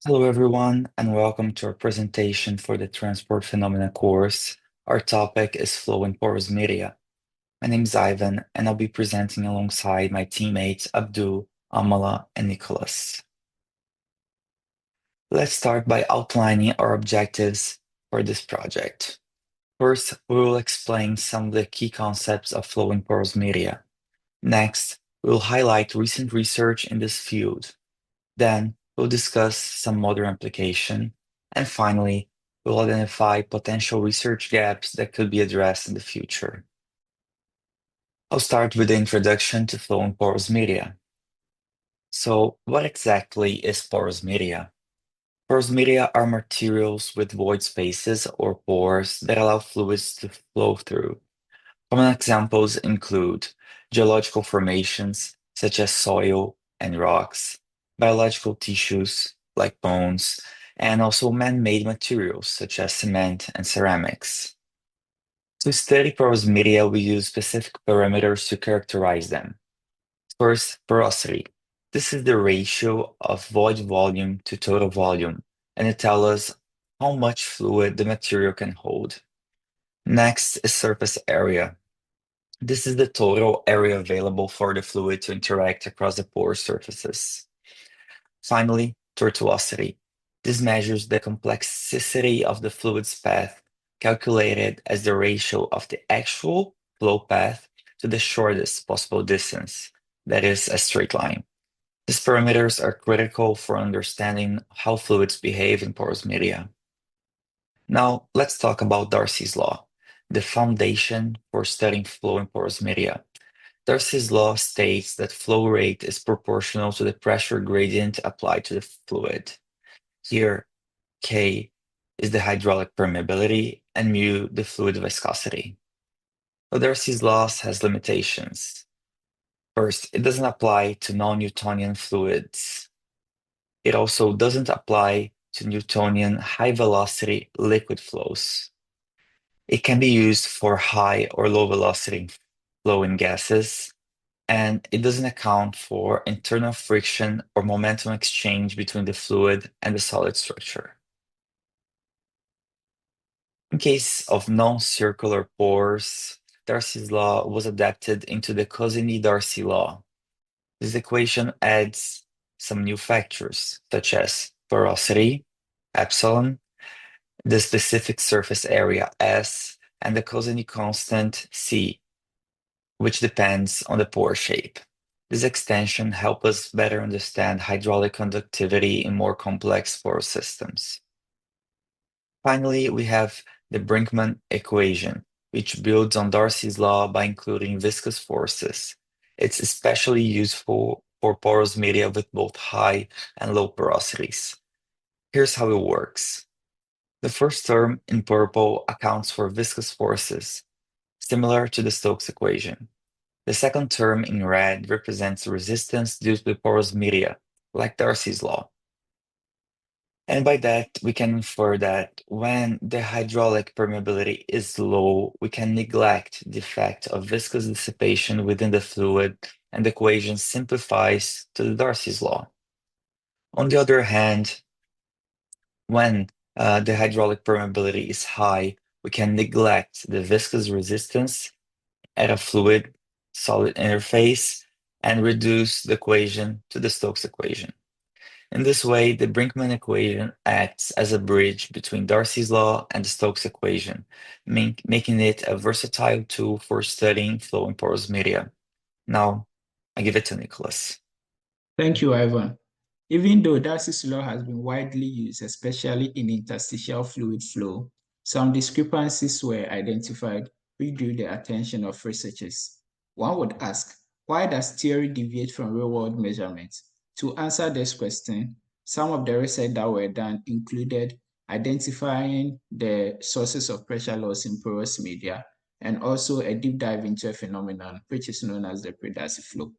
Hello, everyone, and welcome to our presentation for the Transport Phenomena course. Our topic is flow in porous media. My name is Ivan, and I'll be presenting alongside my teammates Abdul, Amala, and Nicholas. Let's start by outlining our objectives for this project. First, we will explain some of the key concepts of flow in porous media. Next, we will highlight recent research in this field. Then we'll discuss some modern application. And finally, we'll identify potential research gaps that could be addressed in the future. I'll start with the introduction to flow in porous media. So, what exactly is porous media? Porous media are materials with void spaces or pores that allow fluids to flow through. Common examples include geological formations such as soil and rocks, biological tissues like bones, and also man-made materials such as cement and ceramics. To study porous media, we use specific parameters to characterize them. First, porosity. This is the ratio of void volume to total volume, and it tells us how much fluid the material can hold. Next is surface area. This is the total area available for the fluid to interact across the pore surfaces. Finally, tortuosity. This measures the complexity of the fluid's path, calculated as the ratio of the actual flow path to the shortest possible distance, that is, a straight line. These parameters are critical for understanding how fluids behave in porous media. Now, let's talk about Darcy's law, the foundation for studying flow in porous media. Darcy's law states that flow rate is proportional to the pressure gradient applied to the fluid. Here, K is the hydraulic permeability and mu the fluid viscosity. But Darcy's law has limitations. First, it doesn't apply to non-Newtonian fluids. It also doesn't apply to Newtonian high-velocity liquid flows. It can be used for high or low velocity flow in gases, and it doesn't account for internal friction or momentum exchange between the fluid and the solid structure. In case of non-circular pores, Darcy's law was adapted into the Cosini-Darcy law. This equation adds some new factors, such as porosity, epsilon, the specific surface area, S, and the Cosini constant, C, which depends on the pore shape. This extension helps us better understand hydraulic conductivity in more complex pore systems. Finally, we have the Brinkman equation, which builds on Darcy's law by including viscous forces. It's especially useful for porous media with both high and low porosities. Here's how it works. The first term in purple accounts for viscous forces, similar to the Stokes equation. The second term in red represents resistance due to the porous media, like Darcy's law. And by that, we can infer that when the hydraulic permeability is low, we can neglect the effect of viscous dissipation within the fluid, and the equation simplifies to the Darcy's law. On the other hand, when the hydraulic permeability is high, we can neglect the viscous resistance at a fluid-solid interface and reduce the equation to the Stokes equation. In this way, the Brinkman equation acts as a bridge between Darcy's law and the Stokes equation, making it a versatile tool for studying flow in porous media. Now, I give it to Nicholas. Thank you, Ivan. Even though Darcy's law has been widely used, especially in interstitial fluid flow, some discrepancies were identified which drew the attention of researchers. One would ask, why does theory deviate from real-world measurements? To answer this question, some of the research that were done included identifying the sources of pressure loss in porous media and also a deep dive into a phenomenon which is known as the pre-Darcy flow.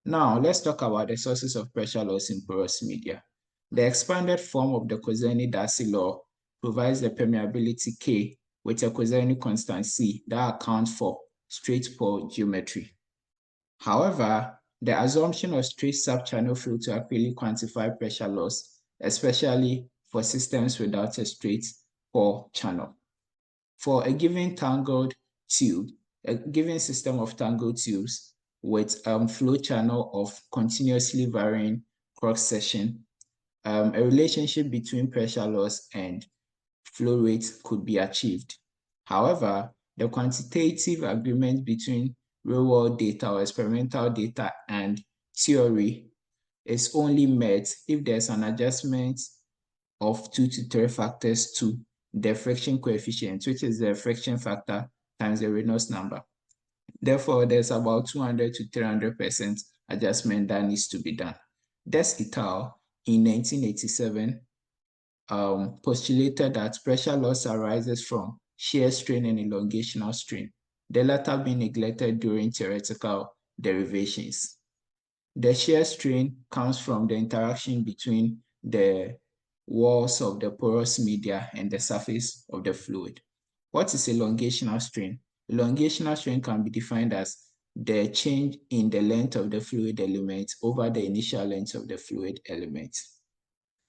Now, let's talk about the sources of pressure loss in porous media. The expanded form of the Cosini-Darcy law provides the permeability K with a Cosini constant C that accounts for straight pore geometry. However, the assumption of straight sub-channel flow to accurately quantify pressure loss especially for systems without a straight pore channel. For a given tangled tube, a given system of tangled tubes with flow channel of continuously varying cross section, a relationship between pressure loss and flow rate could be achieved. However, the quantitative agreement between real-world data or experimental data and theory is only met if there's an adjustment of 2 to 3 factors to the friction coefficient, which is the friction factor times the Reynolds number. Therefore, there's about 200 to 300% adjustment that needs to be done. Des et al. In 1987 postulated that pressure loss arises from shear strain and elongational strain, the latter being neglected during theoretical derivations. The shear strain comes from the interaction between the walls of the porous media and the surface of the fluid. What is elongational strain? Elongational strain can be defined as the change in the length of the fluid element over the initial length of the fluid element.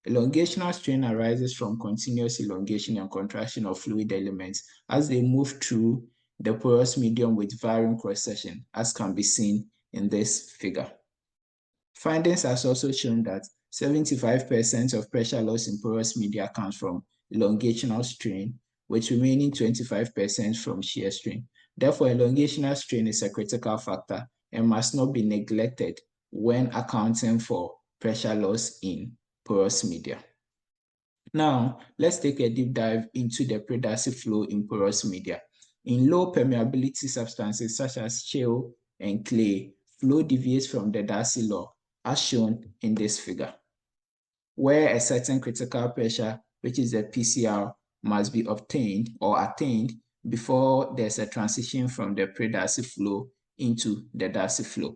Elongational strain arises from continuous elongation and contraction of fluid elements as they move through the porous medium with varying cross-section, as can be seen in this figure. Findings has also shown that 75% of pressure loss in porous media comes from elongational strain, with remaining 25% from shear strain. Therefore, elongational strain is a critical factor and must not be neglected when accounting for pressure loss in porous media. Now, let's take a deep dive into the pre-Darcy flow in porous media. In low permeability substances such as shale and clay, flow deviates from the Darcy law, as shown in this figure, where a certain critical pressure, which is a PCR, must be obtained or attained before there's a transition from the pre-Darcy flow into the Darcy flow.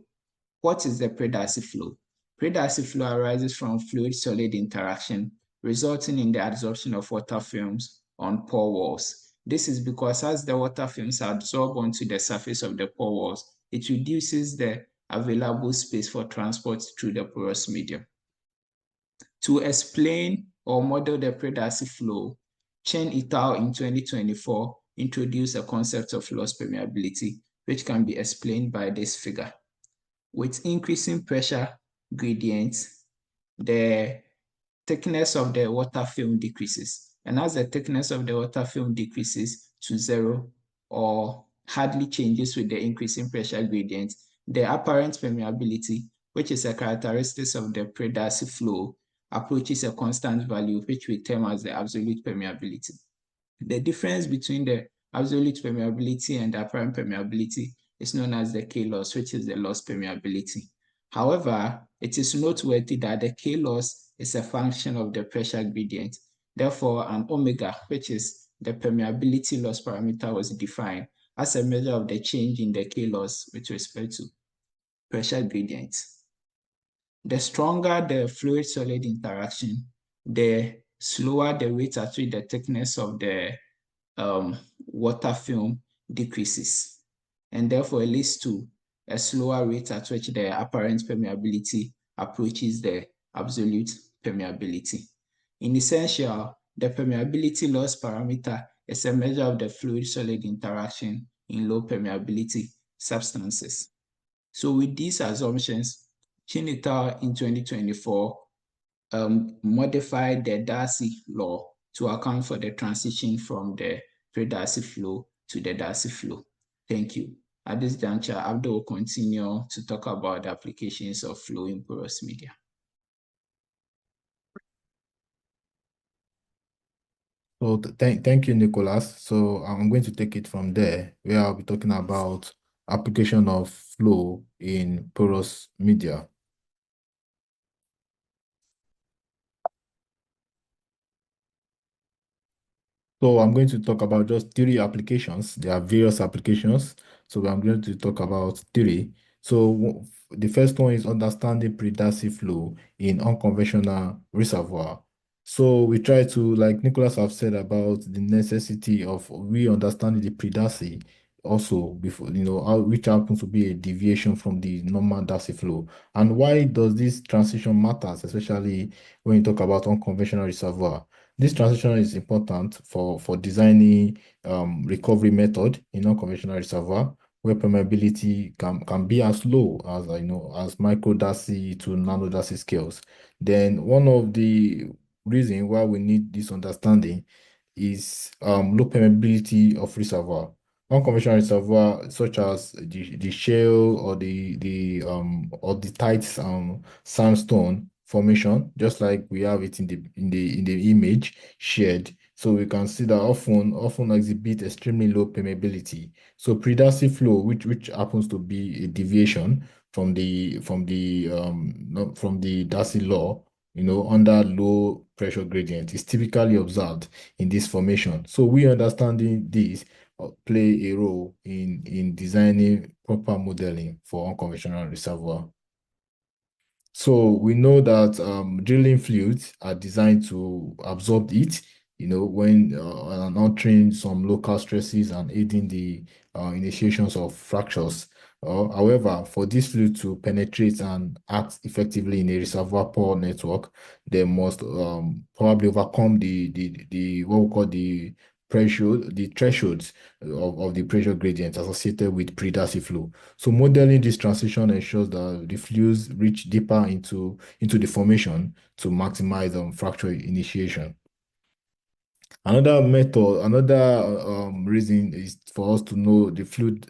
What is the pre-Darcy flow? Pre-Darcy flow arises from fluid-solid interaction, resulting in the adsorption of water films on pore walls. This is because as the water films absorb onto the surface of the pore walls, it reduces the available space for transport through the porous medium. To explain or model the pre-Darcy flow, Chen et al. In 2024 introduced a concept of loss permeability, which can be explained by this figure. With increasing pressure gradients, the thickness of the water film decreases. And as the thickness of the water film decreases to zero or hardly changes with the increasing pressure gradient, the apparent permeability, which is a characteristic of the pre-Darcy flow, approaches a constant value, which we term as the absolute permeability. The difference between the absolute permeability and the apparent permeability is known as the K loss, which is the loss permeability. However, it is noteworthy that the K loss is a function of the pressure gradient. Therefore, an omega, which is the permeability loss parameter, was defined as a measure of the change in the K loss with respect to pressure gradient. The stronger the fluid-solid interaction, the slower the rate at which the thickness of the water film decreases, and therefore it leads to a slower rate at which the apparent permeability approaches the absolute permeability. In essential, the permeability loss parameter is a measure of the fluid-solid interaction in low permeability substances. So with these assumptions, Chen et al. In 2024 modified the Darcy law to account for the transition from the pre-Darcy flow to the Darcy flow. Thank you. At this juncture, Abdul will continue to talk about the applications of flow in porous media. So thank you, Nicholas. So I'm going to take it from there, where I'll be talking about application of flow in porous media. So I'm going to talk about just three applications. There are various applications. So I'm going to talk about three. So the first one is understanding pre-Darcy flow in unconventional reservoir. So we try to, like Nicholas have said, about the necessity of we understanding the pre-Darcy also before, which happens to be a deviation from the normal Darcy flow. And why does this transition matters, especially when you talk about unconventional reservoir? This transition is important for designing recovery method in unconventional reservoir where permeability can be as low as as micro Darcy to nano Darcy scales. Then one of the reason why we need this understanding is low permeability of reservoir. Unconventional reservoir such as the shale or the tight sandstone formation, just like we have it in the image shared. So we can see that often exhibit extremely low permeability. So pre-Darcy flow, which happens to be a deviation from the Darcy law, under low pressure gradient, is typically observed in this formation. So we understanding this play a role in designing proper modeling for unconventional reservoir. So we know that drilling fluids are designed to absorb heat, when and altering some local stresses and aiding the initiations of fractures. However, for this fluid to penetrate and act effectively in a reservoir pore network, they must probably overcome the what we call the thresholds of the pressure gradient associated with pre-Darcy flow. So modeling this transition ensures that the fluids reach deeper into the formation to maximize fracture initiation. Another reason is for us to know the fluid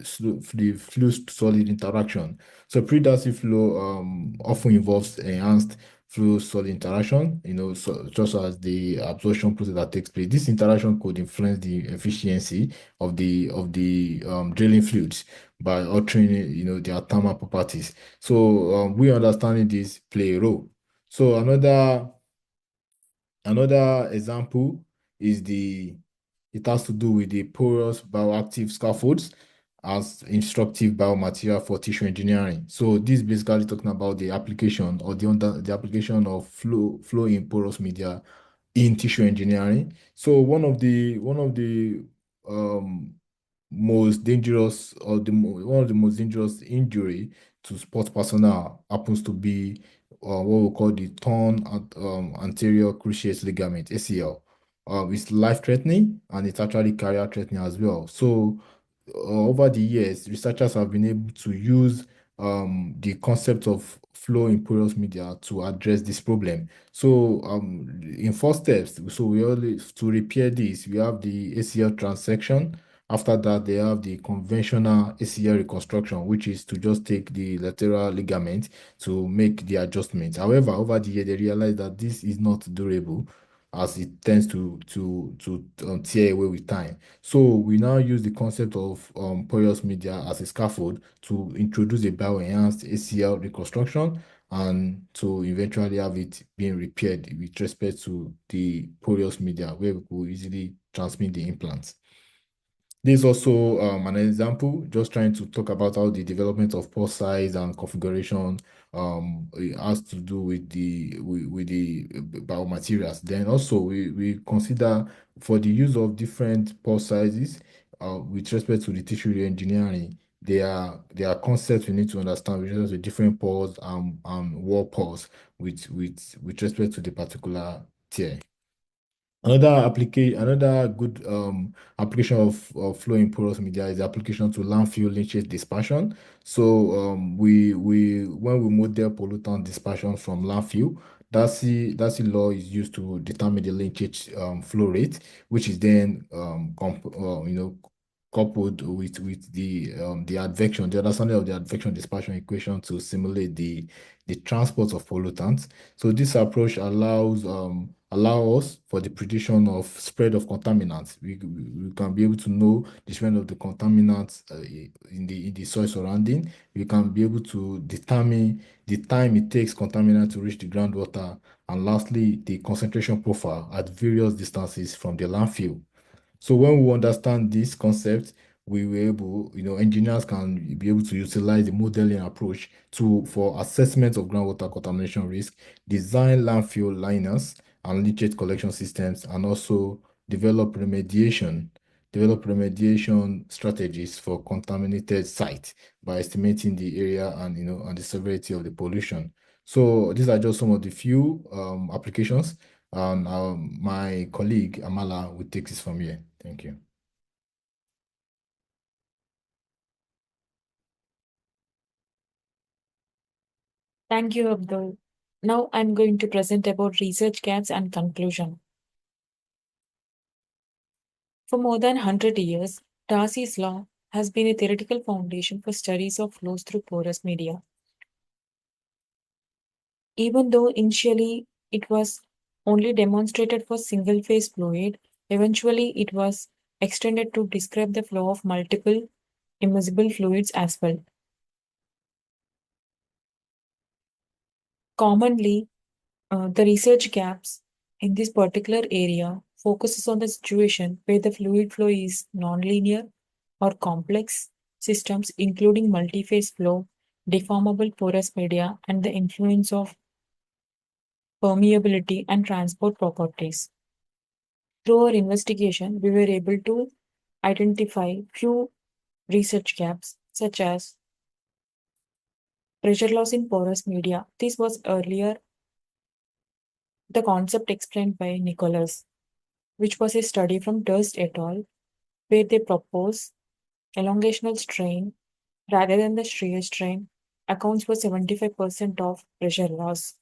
solid interaction. So pre-Darcy flow often involves enhanced fluid solid interaction, just as the absorption process that takes place. This interaction could influence the efficiency of the drilling fluids by altering, their thermal properties. So we understanding this play a role. So another example is it has to do with the porous bioactive scaffolds as instructive biomaterial for tissue engineering. So this basically talking about the application or the application of flow in porous media in tissue engineering. So one of the um, most dangerous or one of the most dangerous injury to sports personnel happens to be what we call the torn anterior cruciate ligament (ACL). It's life-threatening and it's actually career-threatening as well. So over the years, researchers have been able to use the concept of flow in porous media to address this problem. So in four steps, so we only to repair this, we have the ACL transection. After that, they have the conventional ACL reconstruction, which is to just take the lateral ligament to make the adjustment. However, over the year, they realized that this is not durable as it tends to tear away with time. So we now use the concept of porous media as a scaffold to introduce a bioenhanced ACL reconstruction and to eventually have it being repaired with respect to the porous media where we could easily transmit the implants. This is also an example, just trying to talk about how the development of pore size and configuration it has to do with the biomaterials. Then also we consider for the use of different pore sizes with respect to the tissue engineering, there are concepts we need to understand with respect to different pores and wall pores with respect to the particular tier. Another good application of flow in porous media is the application to landfill leachate dispersion. So we when we model pollutant dispersion from landfill, Darcy law is used to determine the leachate flow rate, which is then coupled with the advection, the understanding of the advection dispersion equation to simulate the transport of pollutants. So this approach allow us for the prediction of spread of contaminants. We can be able to know the spread of the contaminants in the soil surrounding. We can be able to determine the time it takes contaminant to reach the groundwater, and lastly, the concentration profile at various distances from the landfill. So when we understand this concept, we were able, engineers can be able to utilize the modeling approach for assessment of groundwater contamination risk, design landfill liners and leachate collection systems, and also develop remediation develop remediation strategies for contaminated sites by estimating the area and and the severity of the pollution. So these are just some of the few applications, and my colleague Amala will take this from here. Thank you. Thank you, Abdul. Now I'm going to present about research gaps and conclusion. For more than 100 years, Darcy's law has been a theoretical foundation for studies of flows through porous media. Even though initially it was only demonstrated for single-phase fluid, eventually it was extended to describe the flow of multiple immiscible fluids as well. Commonly, the research gaps in this particular area focuses on the situation where the fluid flow is nonlinear or complex systems, including multi-phase flow, deformable porous media, and the influence of permeability and transport properties. Through our investigation, we were able to identify few research gaps, such as pressure loss in porous media. This was earlier the concept explained by Nicholas, which was a study from Durst et al., where they propose elongational strain rather than the shear strain accounts for 75% of pressure loss.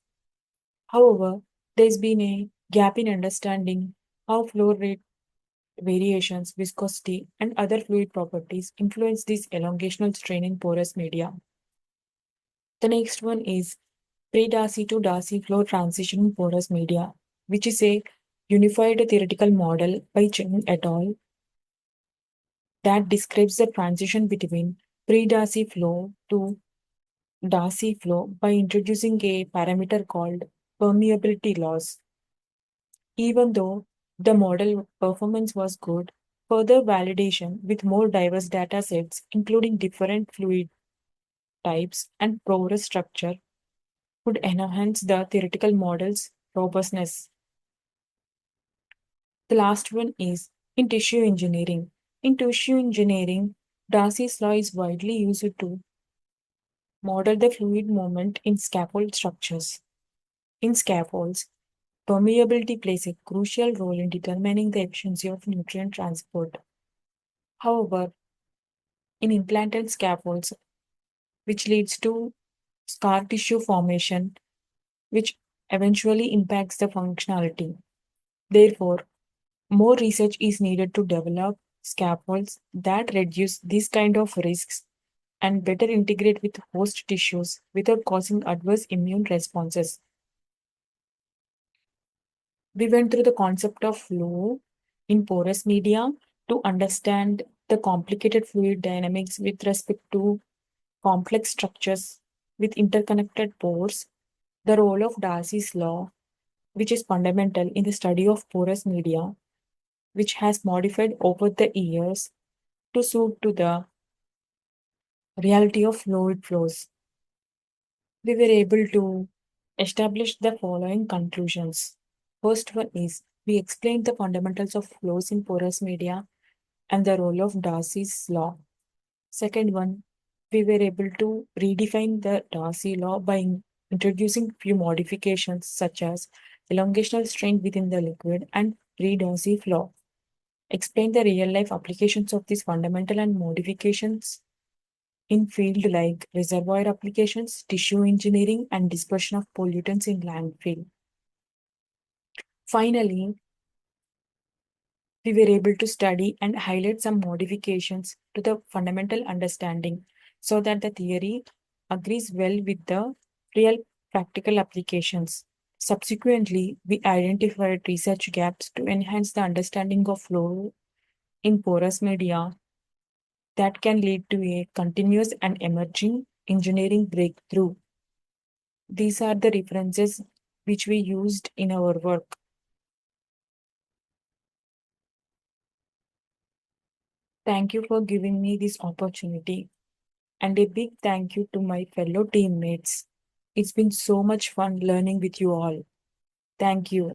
However, there's been a gap in understanding how flow rate variations, viscosity, and other fluid properties influence this elongational strain in porous media. The next one is pre-Darcy to Darcy flow transition in porous media, which is a unified theoretical model by Chen et al. That describes the transition between pre-Darcy flow to Darcy flow by introducing a parameter called permeability loss. Even though the model performance was good, further validation with more diverse data sets, including different fluid types and porous structure, would enhance the theoretical model's robustness. The last one is in tissue engineering. In tissue engineering, Darcy's law is widely used to model the fluid movement in scaffold structures. In scaffolds, permeability plays a crucial role in determining the efficiency of nutrient transport. However, in implanted scaffolds, which leads to scar tissue formation, which eventually impacts the functionality. Therefore, more research is needed to develop scaffolds that reduce these kind of risks and better integrate with host tissues without causing adverse immune responses. We went through the concept of flow in porous media to understand the complicated fluid dynamics with respect to complex structures with interconnected pores, the role of Darcy's law, which is fundamental in the study of porous media, which has modified over the years to suit to the reality of fluid flows. We were able to establish the following conclusions. First one is we explained the fundamentals of flows in porous media and the role of Darcy's law. Second one, we were able to redefine the Darcy law by introducing few modifications such as elongational strain within the liquid and pre-Darcy flow. Explain the real-life applications of these fundamental and modifications in field like reservoir applications, tissue engineering, and dispersion of pollutants in landfill. Finally, we were able to study and highlight some modifications to the fundamental understanding so that the theory agrees well with the real practical applications. Subsequently, we identified research gaps to enhance the understanding of flow in porous media that can lead to a continuous and emerging engineering breakthrough. These are the references which we used in our work. Thank you for giving me this opportunity. And a big thank you to my fellow teammates. It's been so much fun learning with you all. Thank you.